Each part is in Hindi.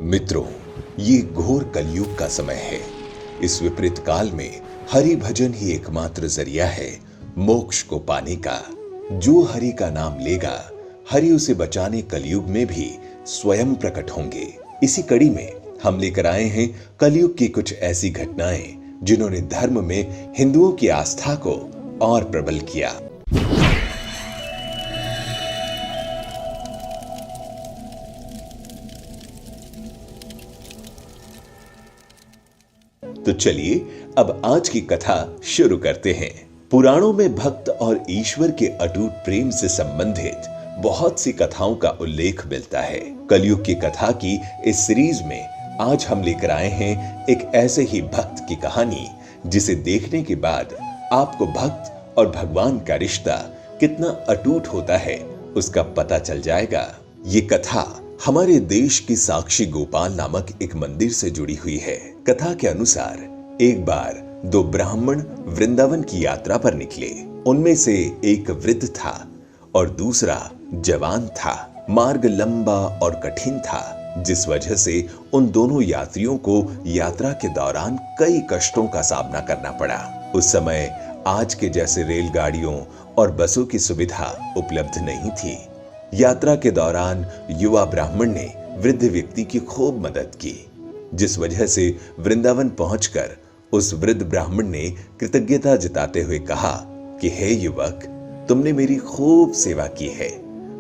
मित्रों, ये घोर कलयुग का समय है। इस विपरीत काल में हरि भजन ही एकमात्र जरिया है मोक्ष को पाने का। जो हरि का नाम लेगा, हरि उसे बचाने कलयुग में भी स्वयं प्रकट होंगे। इसी कड़ी में हम लेकर आए हैं कलयुग की कुछ ऐसी घटनाएं जिन्होंने धर्म में हिंदुओं की आस्था को और प्रबल किया। तो चलिए अब आज की कथा शुरू करते हैं। पुराणों में भक्त और ईश्वर के अटूट प्रेम से संबंधित बहुत सी कथाओं का उल्लेख मिलता है। कलयुग की कथा की इस सीरीज में आज हम लेकर आए हैं एक ऐसे ही भक्त की कहानी जिसे देखने के बाद आपको भक्त और भगवान का रिश्ता कितना अटूट होता है उसका पता चल जाएगा। ये कथा हमारे देश की साक्षी गोपाल नामक एक मंदिर से जुड़ी हुई है। कथा के अनुसार एक बार दो ब्राह्मण वृंदावन की यात्रा पर निकले। उनमें से एक वृद्ध था और दूसरा जवान था। मार्ग लंबा और कठिन था, जिस वजह से उन दोनों यात्रियों को यात्रा के दौरान कई कष्टों का सामना करना पड़ा। उस समय आज के जैसे रेलगाड़ियों और बसों की सुविधा उपलब्ध नहीं थी। यात्रा के दौरान युवा ब्राह्मण ने वृद्ध व्यक्ति की खूब मदद की, जिस वजह से वृंदावन पहुंचकर उस वृद्ध ब्राह्मण ने कृतज्ञता जताते हुए कहा कि हे युवक, तुमने मेरी खूब सेवा की है।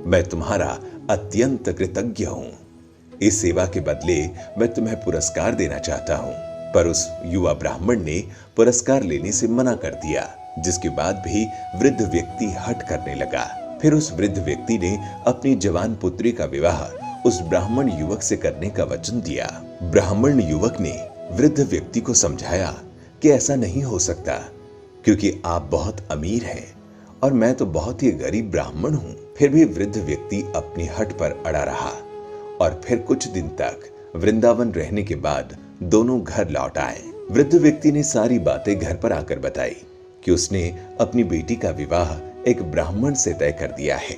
मैं तुम्हारा अत्यंत कृतज्ञ हूं। इस सेवा के बदले मैं तुम्हें पुरस्कार देना चाहता हूं। पर उस युवा ब्राह्मण ने पुरस्कार लेने से मना कर दिया, जिसके बाद भी वृद्ध व्यक्ति हठ करने लगा। फिर उस वृद्ध व्यक्ति ने अपनी जवान पुत्री का विवाह उस ब्राह्मण युवक से करने का वचन दिया। ब्राह्मण युवक ने वृद्ध व्यक्ति को समझाया कि ऐसा नहीं हो सकता, क्योंकि आप बहुत अमीर हैं और मैं तो बहुत ही गरीब ब्राह्मण हूं। फिर भी वृद्ध व्यक्ति अपनी हट पर अड़ा रहा और फिर कुछ दिन तक वृंदावन रहने के बाद दोनों घर लौट आए। वृद्ध व्यक्ति ने सारी बातें घर पर आकर बताई कि उसने अपनी बेटी का विवाह एक ब्राह्मण से तय कर दिया है,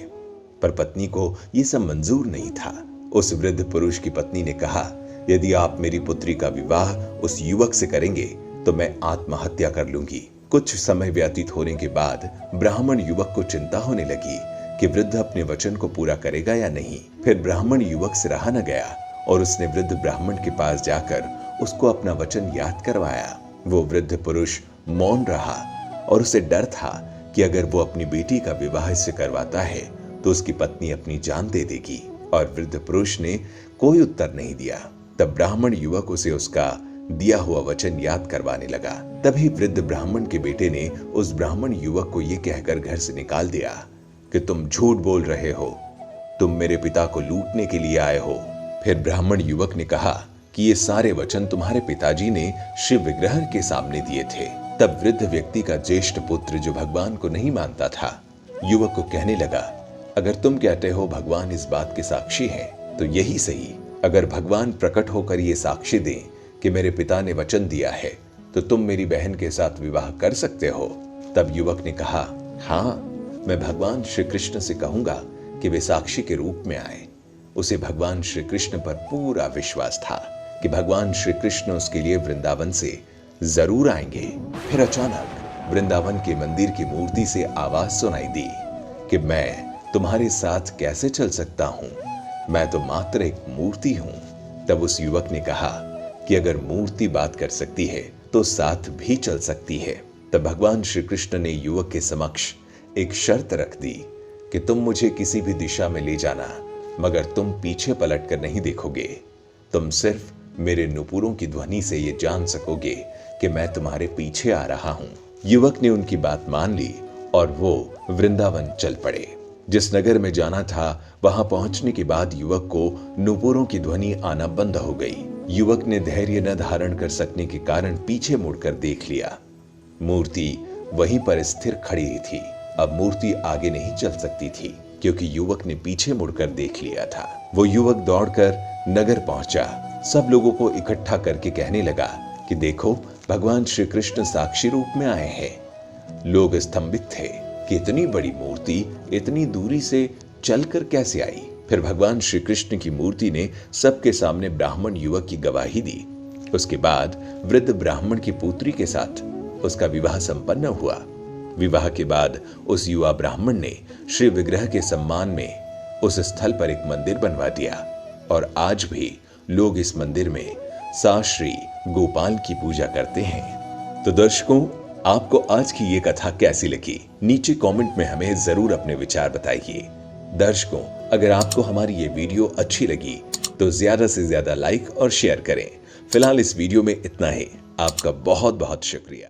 पर पत्नी को यह सब मंजूर नहीं था। उस वृद्ध पुरुष की पत्नी ने कहा, यदि आप मेरी पुत्री का विवाह उस युवक से करेंगे तो मैं आत्महत्या कर लूंगी। कुछ समय व्यतीत होने के बाद ब्राह्मण युवक को चिंता होने लगी कि वृद्ध अपने वचन को पूरा करेगा या नहीं। फिर ब्राह्मण युवक से रहा न गया और उसने वृद्ध ब्राह्मण के पास जाकर उसको अपना वचन याद करवाया। वो वृद्ध पुरुष मौन रहा और उसे डर था कि अगर वो अपनी बेटी का विवाह इससे करवाता है तो उसकी पत्नी अपनी जान दे देगी। और वृद्ध पुरुष ने कोई उत्तर नहीं दिया। तब ब्राह्मण युवक उसे उसका दिया हुआ वचन याद करवाने लगा। तभी वृद्ध ब्राह्मण के बेटे ने उस ब्राह्मण युवक को यह कहकर घर से निकाल दिया कि तुम झूठ बोल रहे हो, तुम मेरे पिता को लूटने के लिए आए हो। फिर ब्राह्मण युवक ने कहा कि ये सारे वचन तुम्हारे पिताजी ने शिव विग्रह के सामने दिए थे। तब वृद्ध व्यक्ति का ज्येष्ठ पुत्र, जो भगवान को नहीं मानता था, युवक को कहने लगा, अगर तुम कहते हो भगवान इस बात के साक्षी हैं, तो यही सही। अगर भगवान प्रकट होकर ये साक्षी दें कि मेरे पिता ने वचन दिया है, तो तुम मेरी बहन के साथ विवाह कर सकते हो। तब युवक ने कहा, हाँ, मैं भगवान श्री कृष्ण से कहूंगा कि वे साक्षी के रूप में आए। उसे भगवान श्री कृष्ण पर पूरा विश्वास था कि भगवान श्री कृष्ण उसके लिए वृंदावन से जरूर आएंगे। फिर अचानक वृंदावन के मंदिर की मूर्ति से आवाज सुनाई दी कि मैं तुम्हारे साथ कैसे चल सकता हूं, मैं तो मात्र एक मूर्ति हूं। तब उस युवक ने कहा कि अगर मूर्ति बात कर सकती है तो साथ भी चल सकती है। तब भगवान श्री कृष्ण ने युवक के समक्ष एक शर्त रख दी कि तुम मुझे किसी भी दिशा में ले जाना, मगर तुम पीछे पलट कर नहीं देखोगे। तुम सिर्फ मेरे नुपुरों की ध्वनि से ये जान सकोगे कि मैं तुम्हारे पीछे आ रहा हूं। युवक ने उनकी बात मान ली और वो वृंदावन चल पड़े। जिस नगर में जाना था वहां पहुंचने के बाद युवक को नुपुरों की ध्वनि आना बंद हो गई। युवक ने धैर्य न धारण कर सकने के कारण पीछे मुड़कर देख लिया। मूर्ति वहीं पर स्थिर खड़ी थी। अब मूर्ति आगे नहीं चल सकती थी, क्योंकि युवक ने पीछे मुड़कर देख लिया था। वो युवक दौड़कर नगर पहुंचा। सब लोगों को इकट्ठा करके कहने लगा कि देखो, भगवान श्री कृष्ण साक्षी रूप में आए हैं। लोग स्तंभित थे कि इतनी बड़ी मूर्ति इतनी दूरी से चलकर कैसे आई। फिर भगवान श्री कृष्ण की मूर्ति ने सबके सामने ब्राह्मण युवक की गवाही दी। उसके बाद वृद्ध ब्राह्मण की पुत्री के साथ उसका विवाह संपन्न हुआ। विवाह के बाद उस युवा ब्राह्मण ने श्री विग्रह के सम्मान में उस स्थल पर एक मंदिर बनवा दिया और आज भी लोग इस मंदिर में सा श्री गोपाल की पूजा करते हैं। तो दर्शकों, आपको आज की ये कथा कैसी लगी? नीचे कमेंट में हमें जरूर अपने विचार बताइए। दर्शकों, अगर आपको हमारी ये वीडियो अच्छी लगी तो ज्यादा से ज्यादा लाइक और शेयर करें। फिलहाल इस वीडियो में इतना ही। आपका बहुत बहुत शुक्रिया।